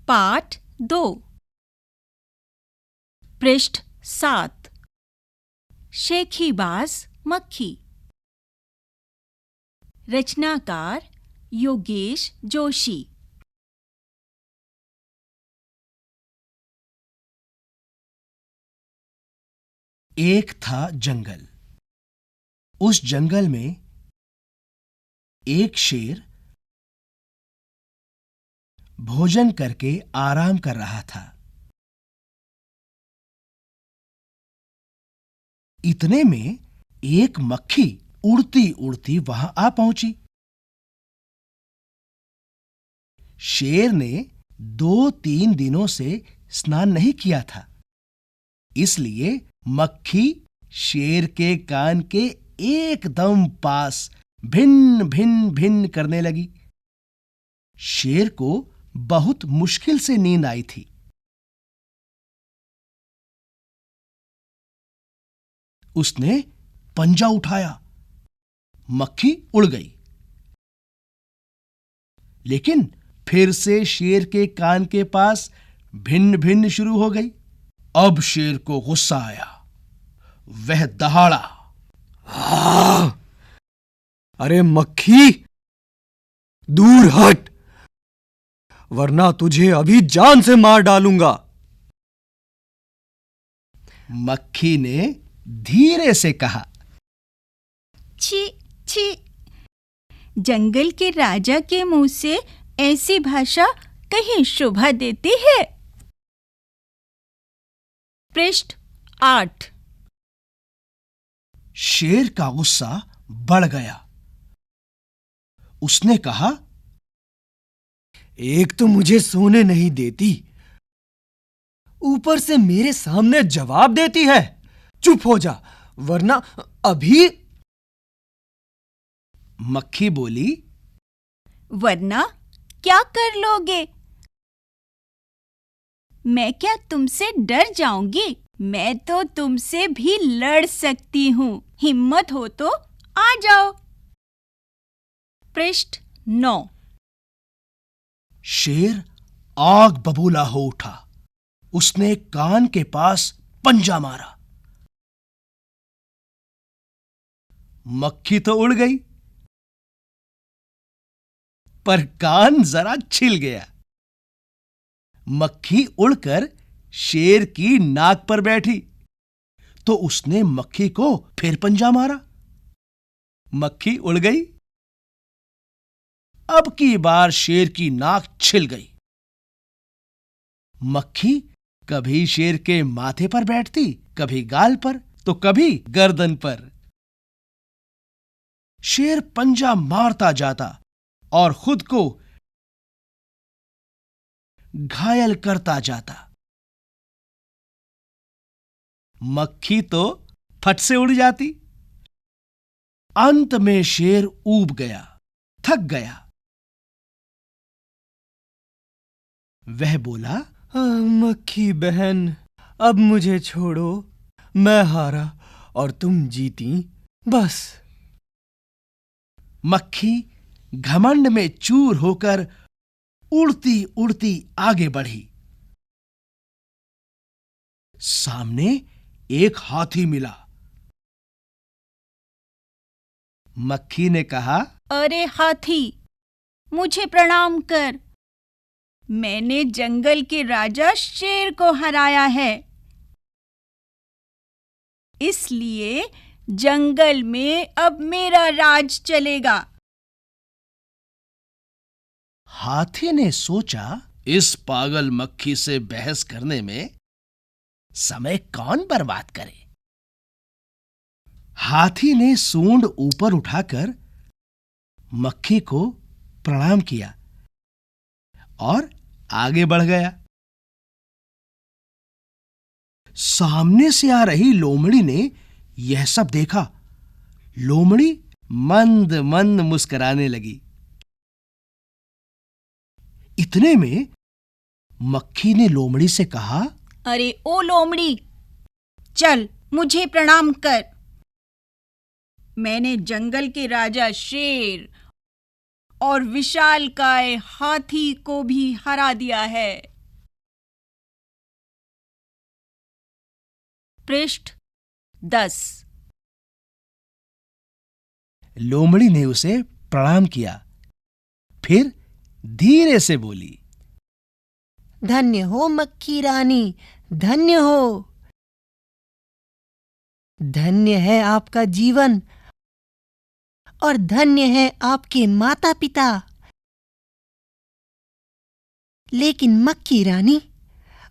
पाठ 2 पृष्ठ 7 शेखीबाज मक्खी। रचनाकार योगेश जोशी। एक था जंगल। उस जंगल में एक शेर भोजन करके आराम कर रहा था। इतने में एक मक्खी उड़ती उड़ती वहां आ पहुंची। शेर ने 2-3 दिनों से स्नान नहीं किया था, इसलिए मक्खी शेर के कान के एकदम पास भिन्न भिन्न भिन्न करने लगी। शेर को बहुत मुश्किल से नींद आई थी। उसने पंजा उठाया, मक्खी उड़ गई। लेकिन फिर से शेर के कान के पास भिन्न भिन्न शुरू हो गई। अब शेर को गुस्सा आया। वह दहाड़ा, अरे मक्खी, दूर हट, वरना तुझे अभी जान से मार डालूंगा। मक्खी ने धीरे से कहा, छी छी, जंगल के राजा के मुंह से ऐसी भाषा कहीं शोभा देती है। पृष्ठ 8 शेर का गुस्सा बढ़ गया। उसने कहा, एक तो मुझे सोने नहीं देती, ऊपर से मेरे सामने जवाब देती है। चुप हो जा, वरना अभी। मक्खी बोली, वरना क्या कर लोगे? मैं क्या तुमसे डर जाऊंगी? मैं तो तुमसे भी लड़ सकती हूं। हिम्मत हो तो आ जाओ। पृष्ठ 9 शेर आग बबूला हो उठा। उसने कान के पास पंजा मारा। मक्खी तो उड़ गई, पर कान जरा छिल गया। मक्खी उड़कर शेर की नाक पर बैठी, तो उसने मक्खी को फिर पंजा मारा। मक्खी उड़ गई। अब की बार शेर की नाक छिल गई। मक्खी कभी शेर के माथे पर बैठती, कभी गाल पर, तो कभी गर्दन पर। शेर पंजा मारता जाता और खुद को घायल करता जाता। मक्खी तो फट से उड़ जाती। अंत में शेर ऊब गया, थक गया। वह बोला, मक्खी बहन, अब मुझे छोड़ो। मैं हारा और तुम जीती, बस। मक्खी घमंड में चूर होकर उड़ती उड़ती आगे बढ़ी। सामने एक हाथी मिला। मक्खी ने कहा, अरे हाथी, मुझे प्रणाम कर। मैंने जंगल के राजा शेर को हराया है, इसलिए जंगल में अब मेरा राज चलेगा। हाथी ने सोचा, इस पागल मक्खी से बहस करने में समय कौन बर्बाद करे। हाथी ने सूंड ऊपर उठाकर मक्खी को प्रणाम किया और आगे बढ़ गया। सामने से आ रही लोमड़ी ने यह सब देखा। लोमड़ी मंद मंद मुस्कुराने लगी। इतने में मक्खी ने लोमड़ी से कहा, अरे ओ लोमड़ी, चल मुझे प्रणाम कर। मैंने जंगल के राजा शेर और विशालकाय हाथी को भी हरा दिया है। पृष्ठ 10। लोमड़ी ने उसे प्रणाम किया, फिर धीरे से बोली, धन्य हो मक्खी रानी, धन्य हो। धन्य है आपका जीवन और धन्य है आपके माता पिता। लेकिन मक्खी रानी,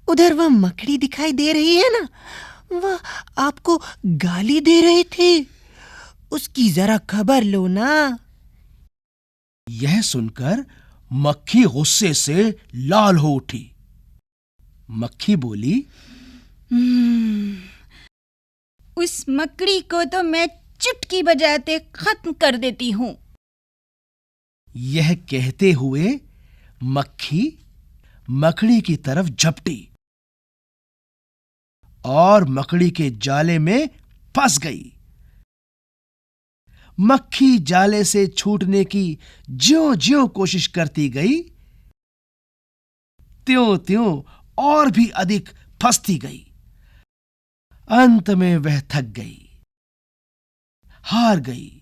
उधर वह मकड़ी दिखाई दे रही है ना, वह आपको गाली दे रहे थे, उसकी जरा खबर लो ना। यह सुनकर मक्खी गुस्से से लाल हो उठी। मक्खी बोली, उस मकड़ी को तो मैं चुटकी बजाते खत्म कर देती हूं। यह कहते हुए मक्खी मकड़ी की तरफ झपटी और मकड़ी के जाले में फंस गई। मक्खी जाले से छूटने की ज्यों-ज्यों कोशिश करती गई, त्यों-त्यों और भी अधिक फंसती गई। अंत में वह थक गई, हार गई।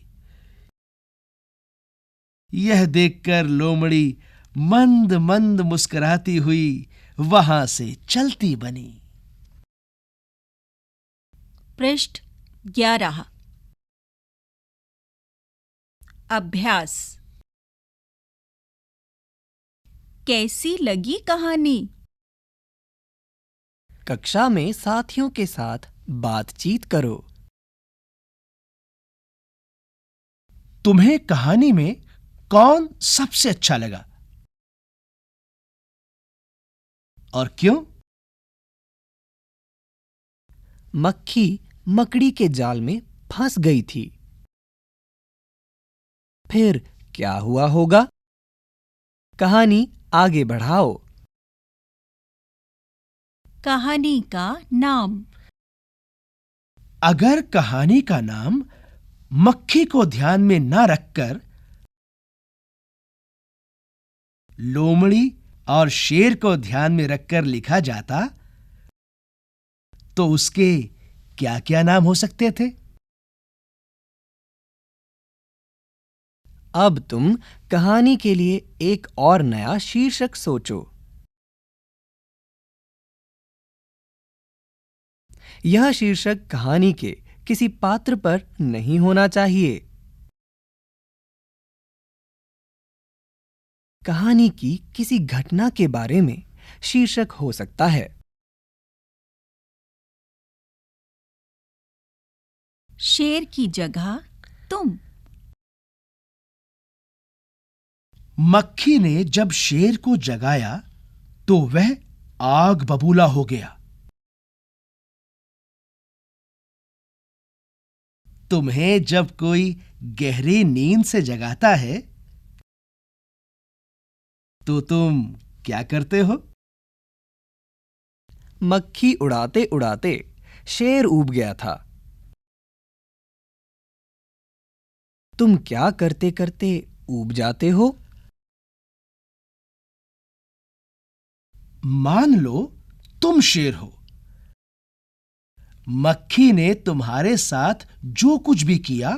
यह देखकर लोमड़ी मंद मंद मुस्कुराती हुई वहां से चलती बनी। पृष्ठ 11। अभ्यास। कैसी लगी कहानी? कक्षा में साथियों के साथ बातचीत करो। तुम्हें कहानी में कौन सबसे अच्छा लगा और क्यों? मक्खी मकड़ी के जाल में फंस गई थी। फिर क्या हुआ होगा? कहानी आगे बढ़ाओ। कहानी का नाम। अगर कहानी का नाम मक्खी को ध्यान में न रखकर लोमड़ी और शेर को ध्यान में रखकर लिखा जाता, तो उसके क्या-क्या नाम हो सकते थे? अब तुम कहानी के लिए एक और नया शीर्षक सोचो। यह शीर्षक कहानी के किसी पात्र पर नहीं होना चाहिए। कहानी की किसी घटना के बारे में शीर्षक हो सकता है। शेर की जगह तुम। मक्खी ने जब शेर को जगाया तो वह आग बबूला हो गया। तुम्हें जब कोई गहरी नींद से जगाता है तो तुम क्या करते हो? मक्खी उड़ाते उड़ाते शेर ऊब गया था। तुम क्या करते करते ऊब जाते हो? मान लो तुम शेर हो। मक्खी ने तुम्हारे साथ जो कुछ भी किया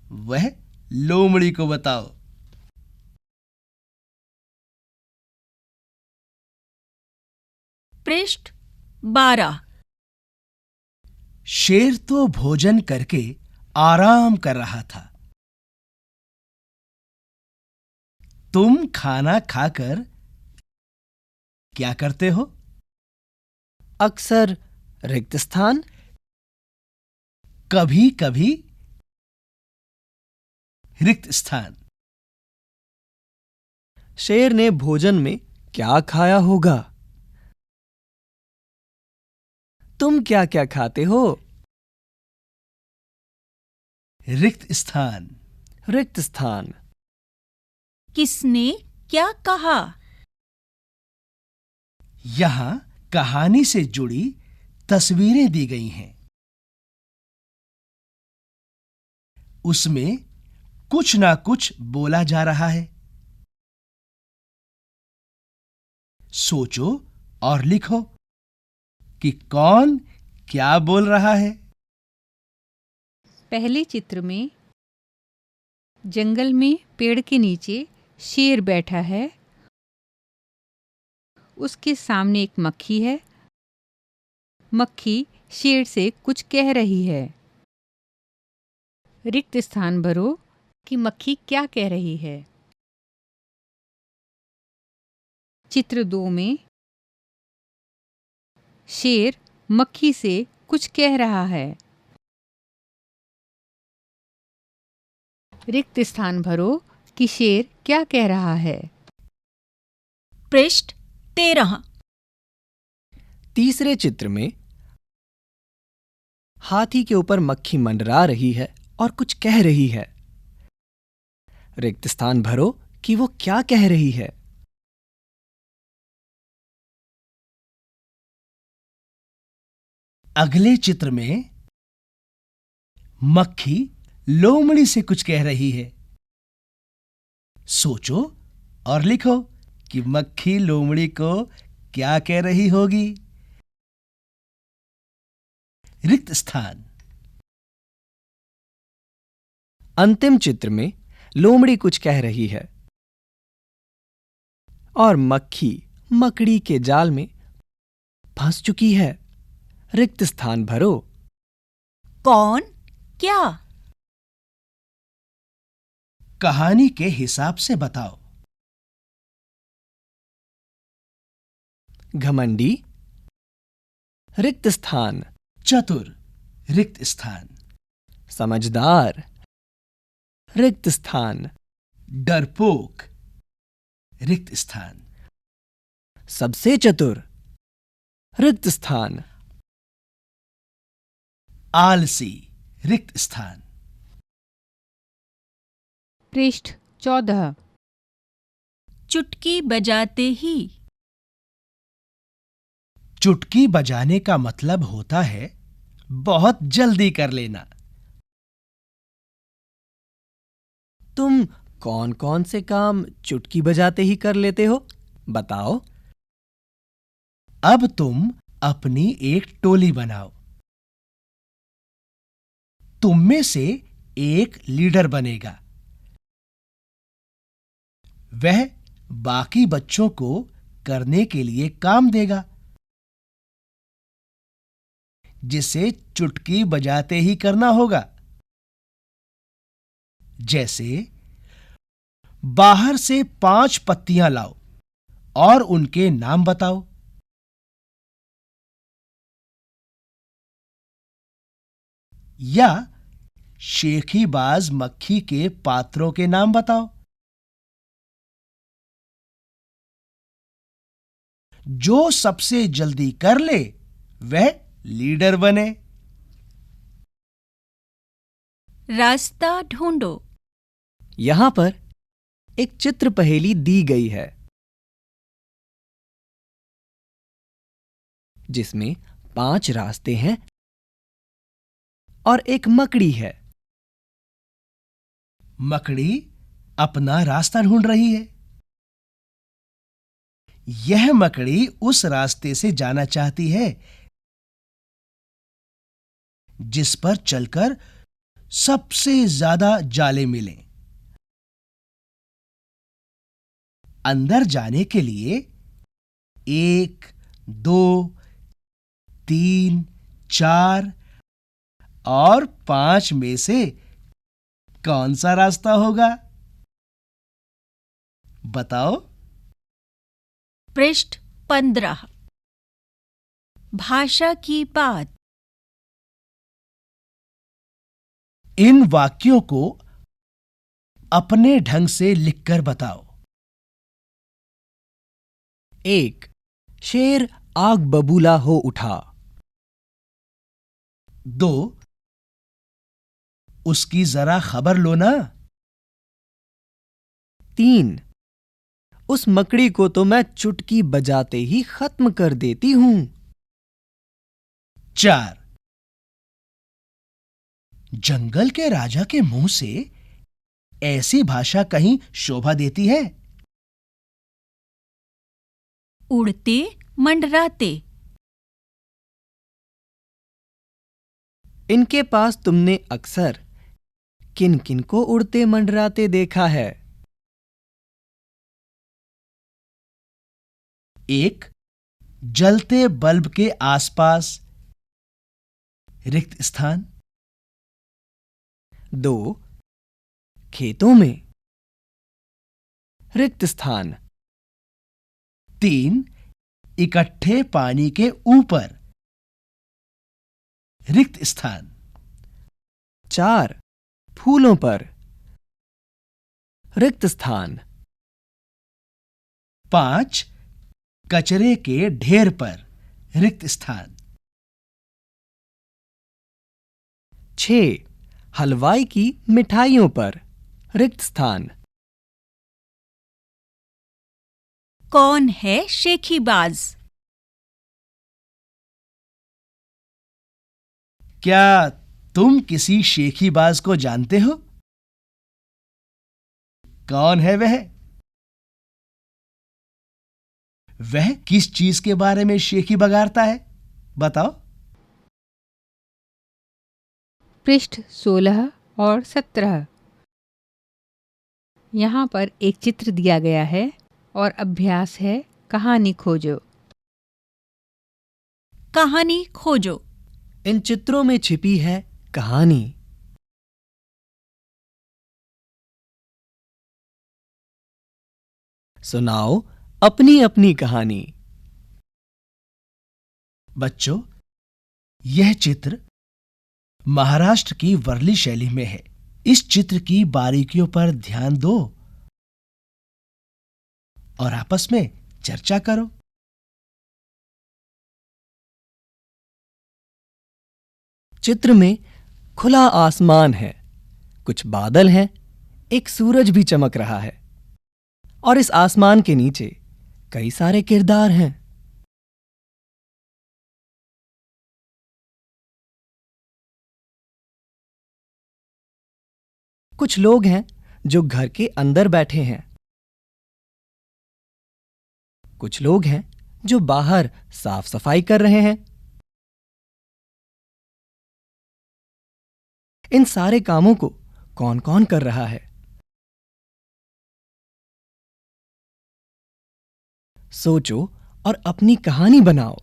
वह लोमड़ी को बताओ। पृष्ठ 12। शेर तो भोजन करके आराम कर रहा था। तुम खाना खाकर क्या करते हो? अक्सर रिक्त स्थान, कभी-कभी रिक्त स्थान। शेर ने भोजन में क्या खाया होगा? तुम क्या क्या खाते हो? रिक्त स्थान। रिक्त स्थान। किसने क्या कहा? यहां कहानी से जुड़ी तस्वीरें दी गई हैं। उसमें कुछ ना कुछ बोला जा रहा है। सोचो और लिखो कि कौन क्या बोल रहा है? पहले चित्र में जंगल में पेड़ के नीचे शेर बैठा है। उसके सामने एक मक्खी है। मक्खी शेर से कुछ कह रही है। रिक्त स्थान भरो कि मक्खी क्या कह रही है। चित्र 2 में शेर मक्खी से कुछ कह रहा है। रिक्त स्थान भरो कि शेर क्या कह रहा है। पृष्ठ 13। तीसरे चित्र में हाथी के ऊपर मक्खी मंडरा रही है और कुछ कह रही है। रिक्त स्थान भरो कि वो क्या कह रही है। अगले चित्र में मक्खी लोमड़ी से कुछ कह रही है। सोचो और लिखो कि मक्खी लोमड़ी को क्या कह रही होगी। रिक्त स्थान। अंतिम चित्र में लोमड़ी कुछ कह रही है और मक्खी मकड़ी के जाल में फंस चुकी है। रिक्त स्थान भरो। कौन क्या? कहानी के हिसाब से बताओ। घमंडी। रिक्त स्थान। चतुर। रिक्त स्थान। समझदार। रिक्त स्थान। डरपोक। रिक्त स्थान। सबसे चतुर। रिक्त स्थान। आलसी। रिक्त स्थान। पृष्ठ 14। चुटकी बजाते ही। चुटकी बजाने का मतलब होता है बहुत जल्दी कर लेना। तुम कौन कौन से काम चुटकी बजाते ही कर लेते हो, बताओ। अब तुम अपनी एक टोली बनाओ। तुम में से एक लीडर बनेगा। वह बाकी बच्चों को करने के लिए काम देगा, जिसे चुटकी बजाते ही करना होगा। जैसे बाहर से 5 पत्तियां लाओ और उनके नाम बताओ। या शेखीबाज मक्खी के पात्रों के नाम बताओ। जो सबसे जल्दी कर ले वह लीडर बने। रास्ता ढूंढो। यहां पर एक चित्र पहेली दी गई है, जिसमें 5 रास्ते हैं और एक मकड़ी है। मकड़ी अपना रास्ता ढूंढ रही है। यह मकड़ी उस रास्ते से जाना चाहती है जिस पर चलकर सबसे ज्यादा जाले मिलें। अंदर जाने के लिए 1, 2, 3, 4 और 5 में से कौन सा रास्ता होगा? बताओ। पृष्ठ 15। भाषा की बात। इन वाक्यों को अपने ढंग से लिखकर बताओ। 1. शेर आग बबूला हो उठा। 2. उसकी जरा खबर लो ना। 3. उस मकड़ी को तो मैं चुटकी बजाते ही खत्म कर देती हूं। 4. जंगल के राजा के मुंह से ऐसी भाषा कहीं शोभा देती है? उड़ते मंडराते। इनके पास तुमने अक्सर किन किन को उड़ते मंडराते देखा है? 1. जलते बल्ब के आसपास रिक्त स्थान। 2. खेतों में रिक्त स्थान। 3. इकट्ठे पानी के ऊपर रिक्त स्थान। 4. फूलों पर रिक्त स्थान। 5. कचरे के ढेर पर रिक्त स्थान। 6. हलवाई की मिठाइयों पर रिक्त स्थान। कौन है शेखीबाज? क्या तुम किसी शेखीबाज को जानते हो? कौन है वह? वह किस चीज के बारे में शेखी बगारता है? बताओ। पृष्ठ 16 और 17। यहाँ पर एक चित्र दिया गया है और अभ्यास है कहानी खोजो। कहानी खोजो। इन चित्रों में छिपी है कहानी। सुनाओ अपनी अपनी कहानी। बच्चों, यह चित्र महाराष्ट्र की वर्ली शैली में है। इस चित्र की बारीकियों पर ध्यान दो और आपस में चर्चा करो। चित्र में खुला आसमान है, कुछ बादल हैं, एक सूरज भी चमक रहा है और इस आसमान के नीचे कई सारे किरदार हैं। कुछ लोग हैं जो घर के अंदर बैठे हैं। कुछ लोग हैं जो बाहर साफ सफाई कर रहे हैं। इन सारे कामों को कौन कौन कर रहा है? सोचो और अपनी कहानी बनाओ।